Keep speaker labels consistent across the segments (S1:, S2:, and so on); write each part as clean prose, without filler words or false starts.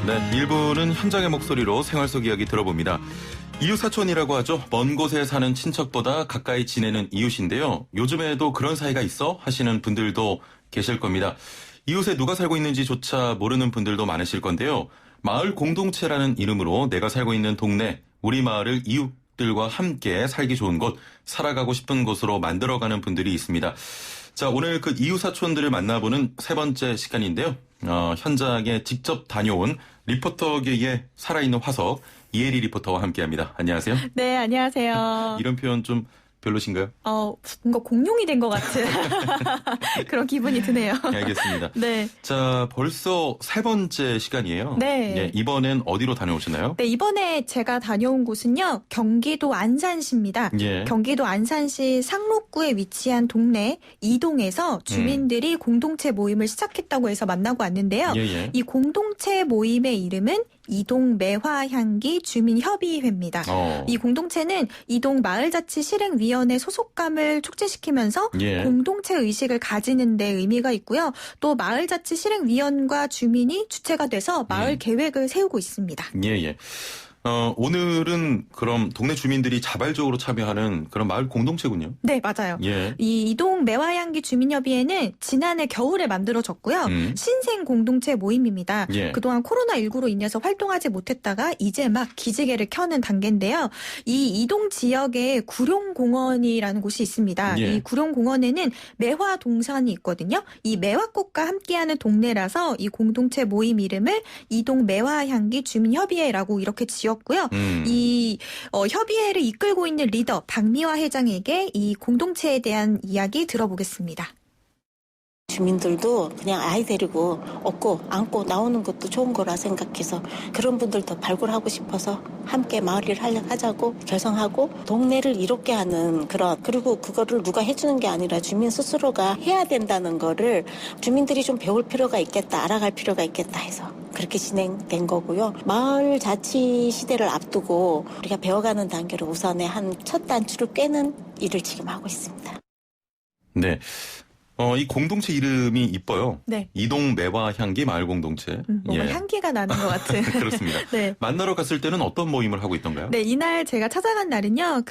S1: 네, 일부는 현장의 목소리로 생활 속 이야기 들어봅니다. 이웃사촌이라고 하죠. 먼 곳에 사는 친척보다 가까이 지내는 이웃인데요. 요즘에도 그런 사이가 있어? 하시는 분들도 계실 겁니다. 이웃에 누가 살고 있는지조차 모르는 분들도 많으실 건데요. 마을 공동체라는 이름으로 내가 살고 있는 동네, 우리 마을을 이웃들과 함께 살기 좋은 곳, 살아가고 싶은 곳으로 만들어가는 분들이 있습니다. 자, 오늘 그 이웃사촌들을 만나보는 세 번째 시간인데요. 현장에 직접 다녀온 리포터계의 살아있는 화석, 이혜리 리포터와 함께합니다. 안녕하세요.
S2: 네, 안녕하세요.
S1: 이런 표현 좀 별로신가요?
S2: 뭔가 공룡이 된 것 같은 그런 기분이 드네요.
S1: 알겠습니다.
S2: 네.
S1: 자, 벌써 세 번째 시간이에요.
S2: 네.
S1: 예, 이번엔 어디로 다녀오셨나요?
S2: 네, 이번에 제가 다녀온 곳은요, 경기도 안산시입니다.
S1: 예.
S2: 경기도 안산시 상록구에 위치한 동네 이동에서 주민들이 공동체 모임을 시작했다고 해서 만나고 왔는데요.
S1: 예.
S2: 이 공동체 모임의 이름은 이동 매화향기 주민협의회입니다. 이 공동체는 이동 마을자치실행위원회 소속감을 촉진시키면서
S1: 예.
S2: 공동체 의식을 가지는 데 의미가 있고요. 또 마을자치실행위원과 주민이 주체가 돼서 마을 계획을 세우고 있습니다.
S1: 예. 오늘은 그럼 동네 주민들이 자발적으로 참여하는 그런 마을 공동체군요.
S2: 네, 맞아요.
S1: 예.
S2: 이 이동 매화향기 주민협의회는 지난해 겨울에 만들어졌고요. 신생 공동체 모임입니다.
S1: 예.
S2: 그동안 코로나19로 인해서 활동하지 못했다가 이제 막 기지개를 켜는 단계인데요. 이 이동 지역에 구룡공원이라는 곳이 있습니다.
S1: 예.
S2: 이 구룡공원에는 매화 동산이 있거든요. 이 매화꽃과 함께하는 동네라서 이 공동체 모임 이름을 이동 매화향기 주민협의회라고 이렇게 지었고요. 이 협의회를 이끌고 있는 리더 박미화 회장에게 이 공동체에 대한 이야기 들어보겠습니다.
S3: 주민들도 그냥 아이 데리고 업고 안고 나오는 것도 좋은 거라 생각해서 그런 분들도 발굴하고 싶어서 함께 마을 일을 하자고 결성하고 동네를 이롭게 하는 그리고 그거를 누가 해주는 게 아니라 주민 스스로가 해야 된다는 거를 주민들이 좀 배울 필요가 있겠다, 알아갈 필요가 있겠다 해서 그렇게 진행된 거고요. 마을 자치 시대를 앞두고 우리가 배워가는 단계로 우선의 한 첫 단추를 꿰는 일을 지금 하고 있습니다.
S1: 네. 이 공동체 이름이 이뻐요.
S2: 네.
S1: 이동 매화향기 마을 공동체.
S2: 뭔가 향기가 나는 것 같은.
S1: 그렇습니다.
S2: 네.
S1: 만나러 갔을 때는 어떤 모임을 하고 있던가요?
S2: 네, 이날 제가 찾아간 날은요,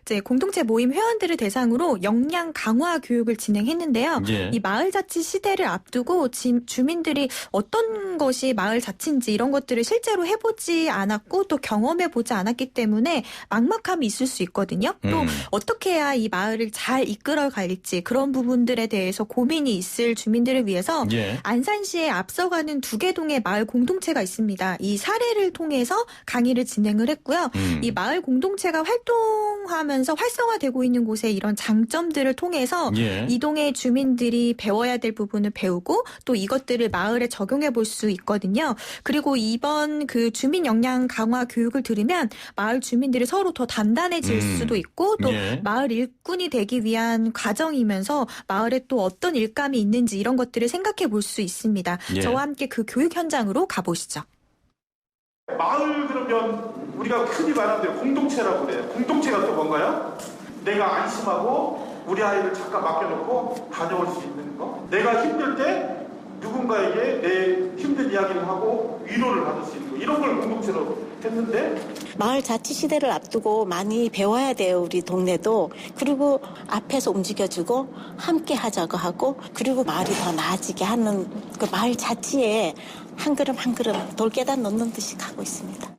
S2: 이제 공동체 모임 회원들을 대상으로 역량 강화 교육을 진행했는데요.
S1: 예.
S2: 이 마을 자치 시대를 앞두고 주민들이 어떤 것이 마을 자치인지 이런 것들을 실제로 해보지 않았고 또 경험해보지 않았기 때문에 막막함이 있을 수 있거든요. 또 어떻게 해야 이 마을을 잘 이끌어갈지 그런 부분들에 대해서 고민이 있을 주민들을 위해서
S1: 예.
S2: 안산시에 앞서가는 2개 동의 마을 공동체가 있습니다. 이 사례를 통해서 강의를 진행을 했고요. 이 마을 공동체가 활동하면서 활성화되고 있는 곳의 이런 장점들을 통해서
S1: 예.
S2: 이 동의 주민들이 배워야 될 부분을 배우고 또 이것들을 마을에 적용해 볼 수 있거든요. 그리고 이번 그 주민 역량 강화 교육을 들으면 마을 주민들이 서로 더 단단해질 수도 있고 또
S1: 예.
S2: 마을 일꾼이 되기 위한 과정이면서 마을에 또 어떤 일감이 있는지 이런 것들을 생각해 볼 수 있습니다.
S1: 예.
S2: 저와 함께 그 교육 현장으로 가보시죠.
S4: 마을 그러면 우리가 흔히 말하는 공동체라고 그래요. 공동체가 또 뭔가요? 내가 안심하고 우리 아이를 잠깐 맡겨놓고 다녀올 수 있는 거. 내가 힘들 때 누군가에게 내 힘든 이야기를 하고 위로를 받을 수 있는 거. 이런 걸 공동체로 했는데
S3: 마을 자치 시대를 앞두고 많이 배워야 돼요, 우리 동네도. 그리고 앞에서 움직여주고 함께 하자고 하고 그리고 마을이 더 나아지게 하는 그 마을 자치에 한 걸음 한 걸음 돌계단 넣는 듯이 가고 있습니다.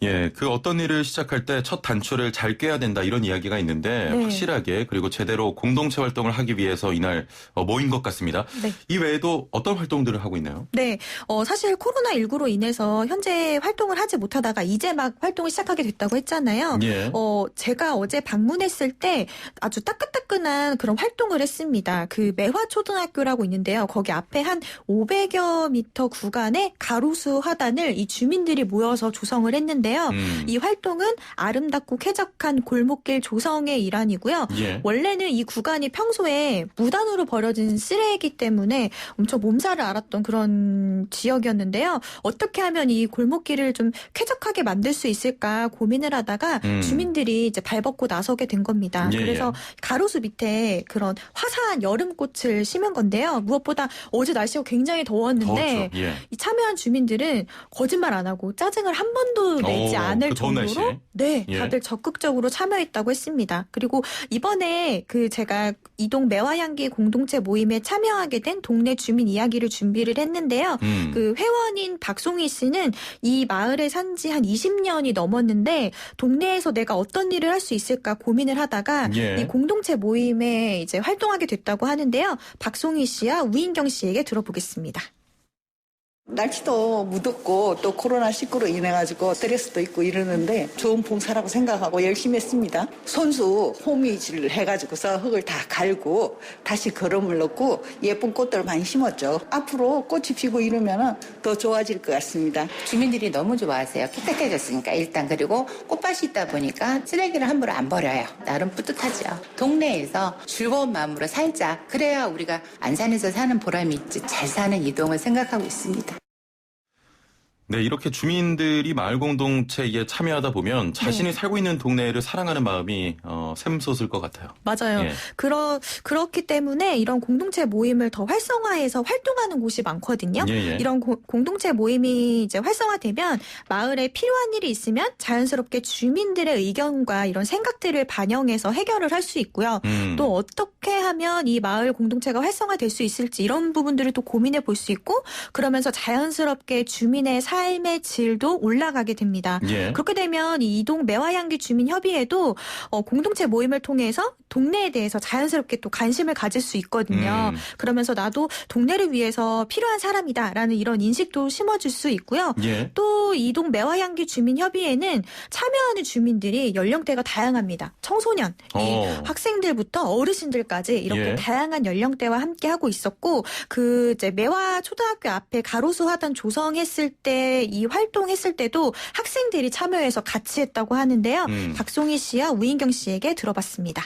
S1: 예, 그 어떤 일을 시작할 때 첫 단추를 잘 꿰야 된다 이런 이야기가 있는데
S2: 네.
S1: 확실하게 그리고 제대로 공동체 활동을 하기 위해서 이날 모인 것 같습니다.
S2: 네.
S1: 이 외에도 어떤 활동들을 하고 있나요?
S2: 네, 사실 코로나19로 인해서 현재 활동을 하지 못하다가 이제 막 활동을 시작하게 됐다고 했잖아요.
S1: 예.
S2: 제가 어제 방문했을 때 아주 따끈따끈한 그런 활동을 했습니다. 그 매화초등학교라고 있는데요. 거기 앞에 한 500여 미터 구간의 가로수 화단을 이 주민들이 모여서 조성을 했는데 있는데요. 이 활동은 아름답고 쾌적한 골목길 조성의 일환이고요.
S1: 예.
S2: 원래는 이 구간이 평소에 무단으로 버려진 쓰레기 때문에 엄청 몸살을 앓았던 그런 지역이었는데요. 어떻게 하면 이 골목길을 좀 쾌적하게 만들 수 있을까 고민을 하다가 주민들이 이제 발벗고 나서게 된 겁니다.
S1: 예,
S2: 그래서 가로수 밑에 그런 화사한 여름꽃을 심은 건데요. 무엇보다 어제 날씨가 굉장히 더웠는데
S1: 더웠죠. 예.
S2: 이 참여한 주민들은 거짓말 안 하고 짜증을 한 번도 내지 않을
S1: 그 더운
S2: 정도로
S1: 날씨에?
S2: 네,
S1: 예.
S2: 다들 적극적으로 참여했다고 했습니다. 그리고 이번에 제가 이동 매화향기 공동체 모임에 참여하게 된 동네 주민 이야기를 준비를 했는데요. 그 회원인 박송희 씨는 이 마을에 산 지 한 20년이 넘었는데 동네에서 내가 어떤 일을 할 수 있을까 고민을 하다가
S1: 예.
S2: 이 공동체 모임에 이제 활동하게 됐다고 하는데요. 박송희 씨와 우인경 씨에게 들어보겠습니다.
S5: 날씨도 무덥고 또 코로나19로 인해가지고 스트레스도 있고 이러는데 좋은 봉사라고 생각하고 열심히 했습니다. 손수 호미질을 해가지고서 흙을 다 갈고 다시 거름을 넣고 예쁜 꽃들을 많이 심었죠. 앞으로 꽃이 피고 이러면 더 좋아질 것 같습니다.
S6: 주민들이 너무 좋아하세요. 깨끗해졌으니까 일단. 그리고 꽃밭이 있다 보니까 쓰레기를 함부로 안 버려요. 나름 뿌듯하죠. 동네에서 즐거운 마음으로 살자. 그래야 우리가 안산에서 사는 보람이 있지. 잘 사는 이동을 생각하고 있습니다.
S1: 네, 이렇게 주민들이 마을 공동체에 참여하다 보면 자신이 살고 있는 동네를 사랑하는 마음이 샘솟을 것 같아요.
S2: 맞아요.
S1: 예.
S2: 그렇기 때문에 이런 공동체 모임을 더 활성화해서 활동하는 곳이 많거든요.
S1: 예, 예.
S2: 이런 공동체 모임이 이제 활성화되면 마을에 필요한 일이 있으면 자연스럽게 주민들의 의견과 이런 생각들을 반영해서 해결을 할 수 있고요. 또 어떻게 하면 이 마을 공동체가 활성화될 수 있을지 이런 부분들을 또 고민해 볼 수 있고 그러면서 자연스럽게 주민의 삶의 질도 올라가게 됩니다.
S1: 예.
S2: 그렇게 되면 이 이동 매화향기 주민협의회도 공동체 모임을 통해서 동네에 대해서 자연스럽게 또 관심을 가질 수 있거든요. 그러면서 나도 동네를 위해서 필요한 사람이다라는 이런 인식도 심어줄 수 있고요.
S1: 예.
S2: 또 이동 매화향기 주민협의회는 참여하는 주민들이 연령대가 다양합니다. 청소년, 이 학생들부터 어르신들까지 이렇게
S1: 예.
S2: 다양한 연령대와 함께 하고 있었고 이제 매화 초등학교 앞에 가로수 화단 조성했을 때 이 활동했을 때도 학생들이 참여해서 같이 했다고 하는데요. 박송희 씨와 우인경 씨에게 들어봤습니다.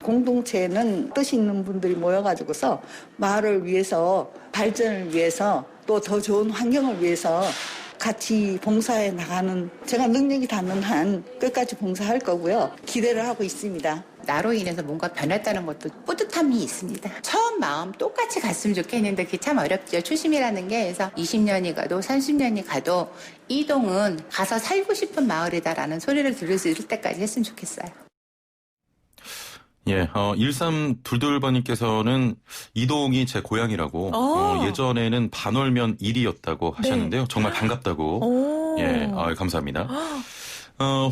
S5: 공동체는 뜻이 있는 분들이 모여가지고서 마을을 위해서 발전을 위해서 또 더 좋은 환경을 위해서 같이 봉사해 나가는 제가 능력이 닿는 한 끝까지 봉사할 거고요. 기대를 하고 있습니다.
S6: 나로 인해서 뭔가 변했다는 것도 뿌듯함이 있습니다. 처음 마음 똑같이 갔으면 좋겠는데 그게 참 어렵죠. 초심이라는 게. 그래서 20년이 가도 30년이 가도 이동은 가서 살고 싶은 마을이다라는 소리를 들을 수 있을 때까지 했으면 좋겠어요.
S1: 예, 1322번님께서는 이동이 제 고향이라고, 예전에는 반월면 1위였다고 하셨는데요.
S2: 네.
S1: 정말 반갑다고. 예, 감사합니다.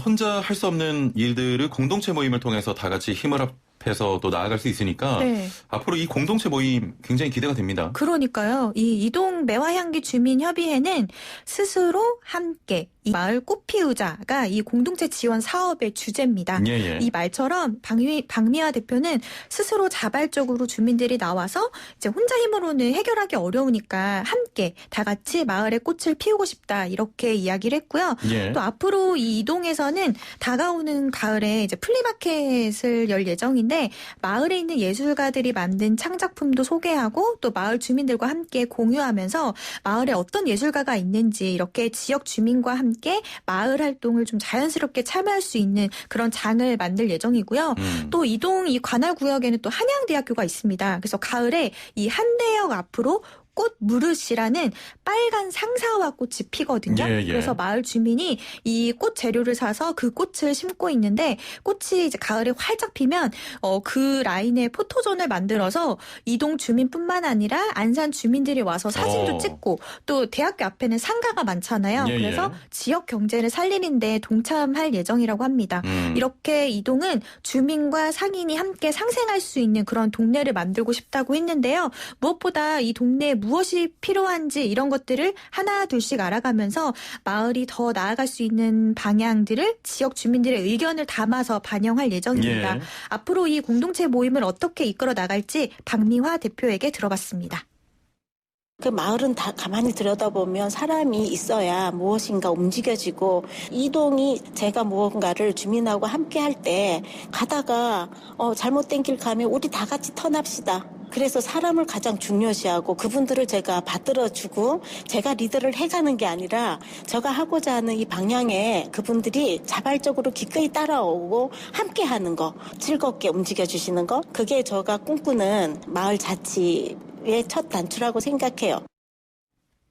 S1: 혼자 할 수 없는 일들을 공동체 모임을 통해서 다 같이 힘을 합해서 또 나아갈 수 있으니까
S2: 네.
S1: 앞으로 이 공동체 모임 굉장히 기대가 됩니다.
S2: 그러니까요. 이 이동 매화향기 주민협의회는 스스로 함께 이 마을 꽃 피우자가 이 공동체 지원 사업의 주제입니다.
S1: 예, 예.
S2: 이 말처럼 박미화 대표는 스스로 자발적으로 주민들이 나와서 이제 혼자 힘으로는 해결하기 어려우니까 함께 다 같이 마을의 꽃을 피우고 싶다 이렇게 이야기를 했고요.
S1: 예.
S2: 또 앞으로 이 이동에서는 다가오는 가을에 이제 플리마켓을 열 예정인데 마을에 있는 예술가들이 만든 창작품도 소개하고 또 마을 주민들과 함께 공유하면서 마을에 어떤 예술가가 있는지 이렇게 지역 주민과 함께 마을 활동을 좀 자연스럽게 참여할 수 있는 그런 장을 만들 예정이고요. 또 이동 이 관할 구역에는 또 한양대학교가 있습니다. 그래서 가을에 이 한대역 앞으로 꽃 무릇이라는 빨간 상사화 꽃이 피거든요.
S1: 예, 예.
S2: 그래서 마을 주민이 이 꽃 재료를 사서 그 꽃을 심고 있는데 꽃이 이제 가을에 활짝 피면 그 라인에 포토존을 만들어서 이동 주민뿐만 아니라 안산 주민들이 와서 사진도 찍고 또 대학교 앞에는 상가가 많잖아요.
S1: 예,
S2: 그래서
S1: 예.
S2: 지역 경제를 살리는 데 동참할 예정이라고 합니다. 이렇게 이동은 주민과 상인이 함께 상생할 수 있는 그런 동네를 만들고 싶다고 했는데요. 무엇보다 이 동네에 무엇이 필요한지 이런 것들을 하나 둘씩 알아가면서 마을이 더 나아갈 수 있는 방향들을 지역 주민들의 의견을 담아서 반영할 예정입니다.
S1: 예.
S2: 앞으로 이 공동체 모임을 어떻게 이끌어 나갈지 박미화 대표에게 들어봤습니다.
S3: 그 마을은 다 가만히 들여다보면 사람이 있어야 무엇인가 움직여지고 이동이 제가 무언가를 주민하고 함께 할 때 가다가 잘못된 길 가면 우리 다 같이 턴합시다. 그래서 사람을 가장 중요시하고 그분들을 제가 받들어주고 제가 리더를 해가는 게 아니라 제가 하고자 하는 이 방향에 그분들이 자발적으로 기꺼이 따라오고 함께하는 거, 즐겁게 움직여주시는 거, 그게 제가 꿈꾸는 마을 자치의 첫 단추라고 생각해요.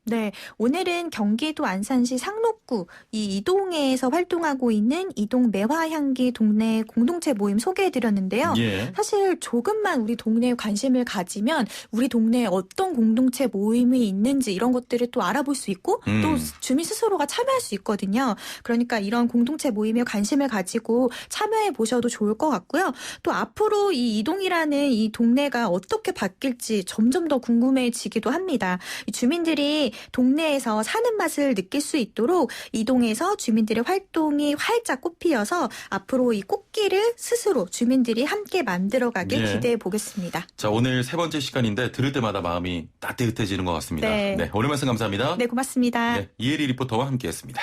S2: 네, 오늘은 경기도 안산시 상록구 이 이동에서 활동하고 있는 이동 매화향기 동네 공동체 모임 소개해드렸는데요.
S1: 예.
S2: 사실 조금만 우리 동네에 관심을 가지면 우리 동네에 어떤 공동체 모임이 있는지 이런 것들을 또 알아볼 수 있고 또 주민 스스로가 참여할 수 있거든요. 그러니까 이런 공동체 모임에 관심을 가지고 참여해 보셔도 좋을 것 같고요. 또 앞으로 이 이동이라는 이 동네가 어떻게 바뀔지 점점 더 궁금해지기도 합니다. 이 주민들이 동네에서 사는 맛을 느낄 수 있도록 이동에서 주민들의 활동이 활짝 꽃피어서 앞으로 이 꽃길을 스스로 주민들이 함께 만들어가길
S1: 예.
S2: 기대해 보겠습니다.
S1: 자, 오늘 세 번째 시간인데 들을 때마다 마음이 따뜻해지는 것 같습니다.
S2: 네.
S1: 오늘 말씀 감사합니다.
S2: 네, 고맙습니다.
S1: 네, 이혜리 리포터와 함께했습니다.